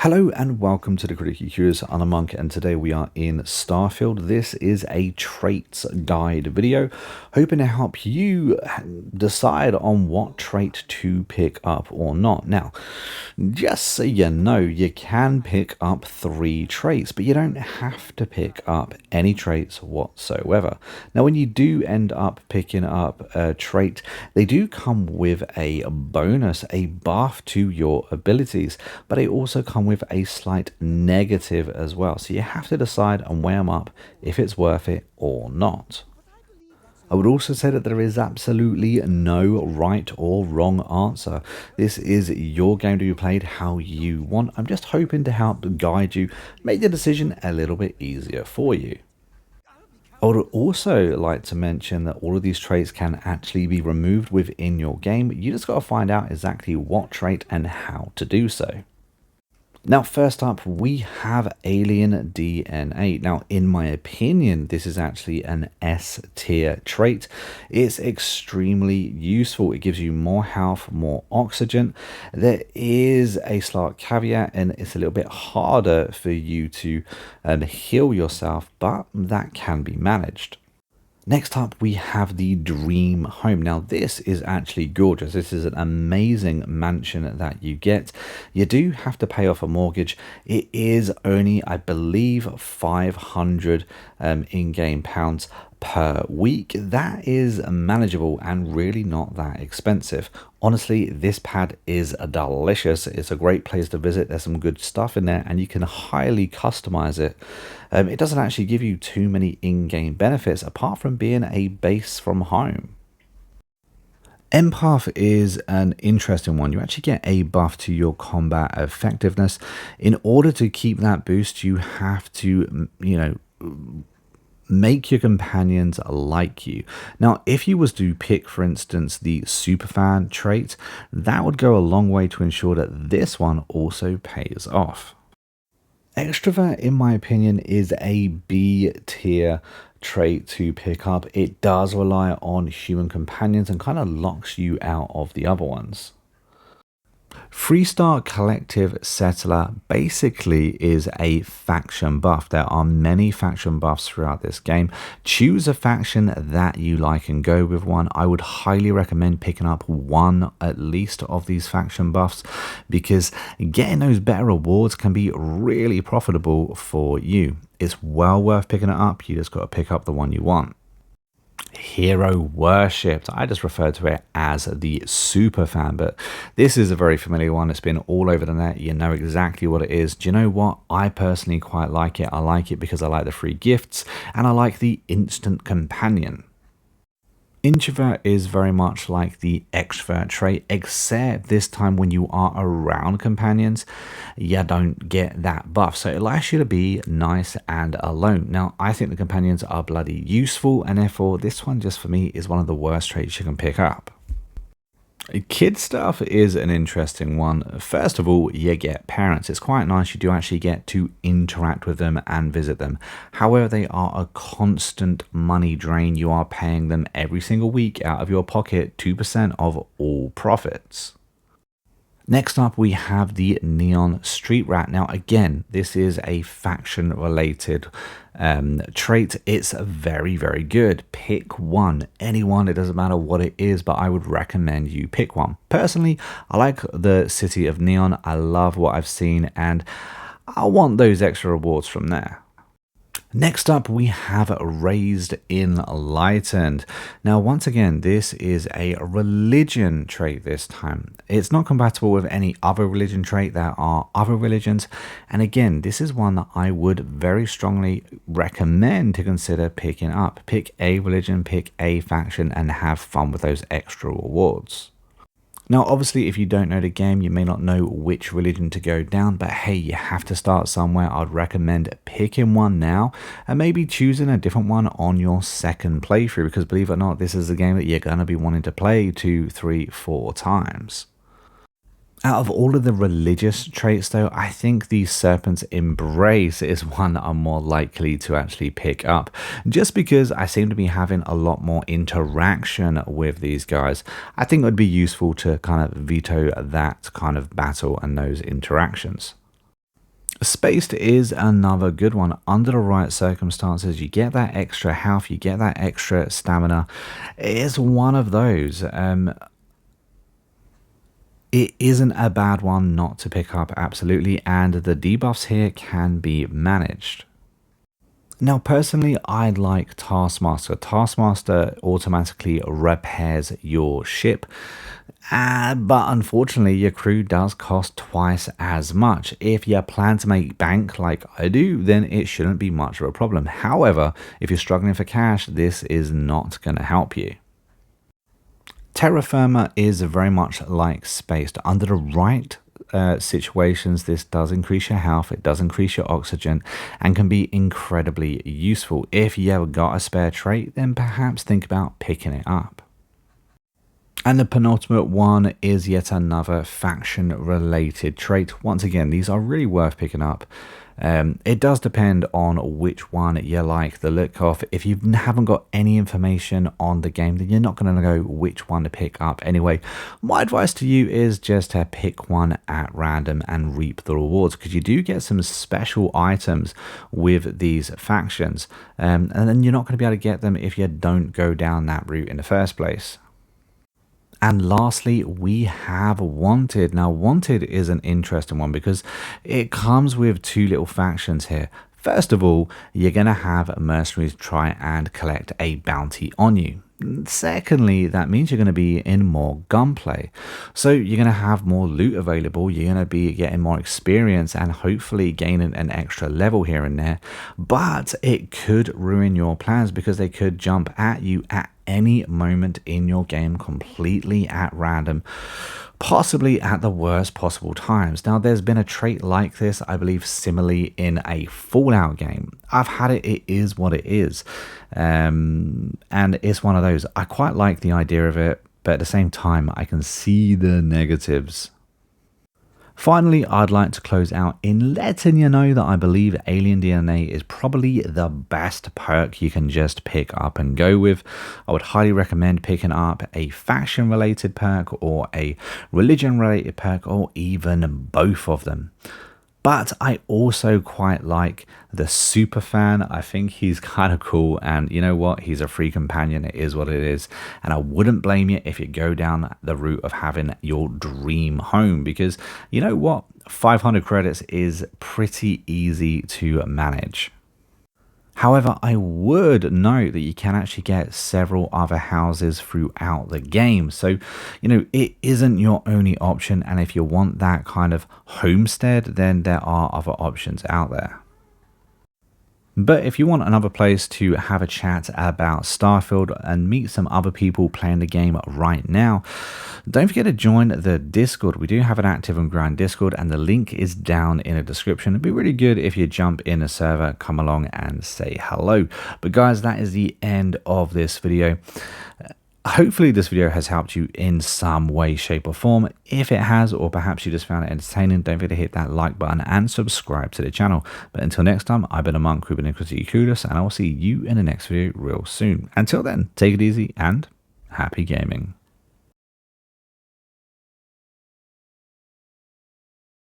Hello and welcome to the Critically Curious. I'm a Monk, and today we are in Starfield. This is a traits guide video, hoping to help you decide on what trait to pick up or not. Now, just so you know, you can pick up 3 traits, but you don't have to pick up any traits whatsoever. Now, when you do end up picking up a trait, they do come with a bonus, a buff to your abilities, but they also come with a slight negative as well. So you have to decide and weigh them up if it's worth it or not. I would also say that there is absolutely no right or wrong answer. This is your game to be played how you want. I'm just hoping to help guide you, make the decision a little bit easier for you. I would also like to mention that all of these traits can actually be removed within your game. You just got to find out exactly what trait and how to do so. Now, first up, we have Alien DNA. Now, in my opinion, this is actually an S tier trait. It's extremely useful. It gives you more health, more oxygen. There is a slight caveat, and it's a little bit harder for you to heal yourself, but that can be managed. Next up, we have the Dream Home. Now, this is actually gorgeous. This is an amazing mansion that you get. You do have to pay off a mortgage. It is only, I believe, 500 in-game pounds per week. That is manageable and really not that expensive. Honestly, this pad is delicious. It's a great place to visit. There's some good stuff in there, and you can highly customize it. It doesn't actually give you too many in-game benefits apart from being a base from home. Empath is an interesting one. You actually get a buff to your combat effectiveness. In order to keep that boost, you have to, make your companions like you. Now, if you was to pick, for instance, the superfan trait, that would go a long way to ensure that this one also pays off. Extrovert, in my opinion, is a B tier trait to pick up. It does rely on human companions and kind of locks you out of the other ones. Freestar Collective Settler basically is a faction buff. There are many faction buffs throughout this game. Choose a faction that you like and go with one. I would highly recommend picking up one at least of these faction buffs, because getting those better rewards can be really profitable for you. It's well worth picking it up. You just got to pick up the one you want. Hero Worshipped. I just refer to it as the Superfan, but this is a very familiar one. It's been all over the net. You know exactly what it is. Do you know what? I personally quite like it. I like it because I like the free gifts and I like the instant companion. Introvert is very much like the extrovert trait, except this time when you are around companions, you don't get that buff. So it allows you to be nice and alone. Now, I think the companions are bloody useful, and therefore this one just for me is one of the worst traits you can pick up. Kid stuff is an interesting one. First of all, you get parents. It's quite nice. You do actually get to interact with them and visit them. However, they are a constant money drain. You are paying them every single week out of your pocket 2% of all profits. Next up, we have the Neon Street Rat. Now, again, this is a faction-related trait. It's very, very good. Pick one. Anyone, it doesn't matter what it is, but I would recommend you pick one. Personally, I like the City of Neon. I love what I've seen, and I want those extra rewards from there. Next up, we have Raised Enlightened. Now, once again, this is a religion trait this time. It's not compatible with any other religion trait. There are other religions. And again, this is one that I would very strongly recommend to consider picking up. Pick a religion, pick a faction, and have fun with those extra rewards. Now, obviously, if you don't know the game, you may not know which religion to go down, but hey, you have to start somewhere. I'd recommend picking one now and maybe choosing a different one on your second playthrough, because believe it or not, this is a game that you're going to be wanting to play 2, 3, 4 times. Out of all of the religious traits, though, I think the Serpent's Embrace is one that I'm more likely to actually pick up, just because I seem to be having a lot more interaction with these guys. I think it would be useful to kind of veto that kind of battle and those interactions. Spaced is another good one. Under the right circumstances, you get that extra health, you get that extra stamina. It is one of those. It isn't a bad one not to pick up, absolutely, and the debuffs here can be managed. Now, personally, I like Taskmaster. Taskmaster automatically repairs your ship, but unfortunately, your crew does cost twice as much. If you plan to make bank like I do, then it shouldn't be much of a problem. However, if you're struggling for cash, this is not going to help you. Terra Firma is very much like Spaced. Under the right situations, this does increase your health, it does increase your oxygen, and can be incredibly useful. If you ever got a spare trait, then perhaps think about picking it up. And the penultimate one is yet another faction related trait. Once again, these are really worth picking up. It does depend on which one you like the look of. If you haven't got any information on the game, then you're not going to know which one to pick up anyway. My advice to you is just to pick one at random and reap the rewards, because you do get some special items with these factions, and then you're not going to be able to get them if you don't go down that route in the first place. And lastly, we have Wanted. Now, Wanted is an interesting one because it comes with two little factions here. First of all, you're going to have mercenaries try and collect a bounty on you. Secondly, that means you're going to be in more gunplay. So you're going to have more loot available, you're going to be getting more experience and hopefully gaining an extra level here and there. But it could ruin your plans because they could jump at you at any moment in your game completely at random, possibly at the worst possible times. Now, there's been a trait like this, I believe, similarly in a Fallout game. I've had it, it is what it is. And it's one of those, I quite like the idea of it, but at the same time, I can see the negatives. Finally, I'd like to close out in letting you know that I believe Alien DNA is probably the best perk you can just pick up and go with. I would highly recommend picking up a faction related perk or a religion related perk, or even both of them. But I also quite like the super fan. I think he's kind of cool, and you know what? He's a free companion. It is what it is. And I wouldn't blame you if you go down the route of having your dream home, because you know what? 500 credits is pretty easy to manage. However, I would note that you can actually get several other houses throughout the game. So, you know, it isn't your only option. And if you want that kind of homestead, then there are other options out there. But if you want another place to have a chat about Starfield and meet some other people playing the game right now, don't forget to join the Discord. We do have an active and growing Discord, and the link is down in the description. It'd be really good if you jump in a server, come along and say hello. But guys, that is the end of this video. Hopefully this video has helped you in some way, shape or form. If it has, or perhaps you just found it entertaining, don't forget to hit that like button and subscribe to the channel. But until next time, I've been a monk, and I will see you in the next video real soon. Until then, take it easy and happy gaming.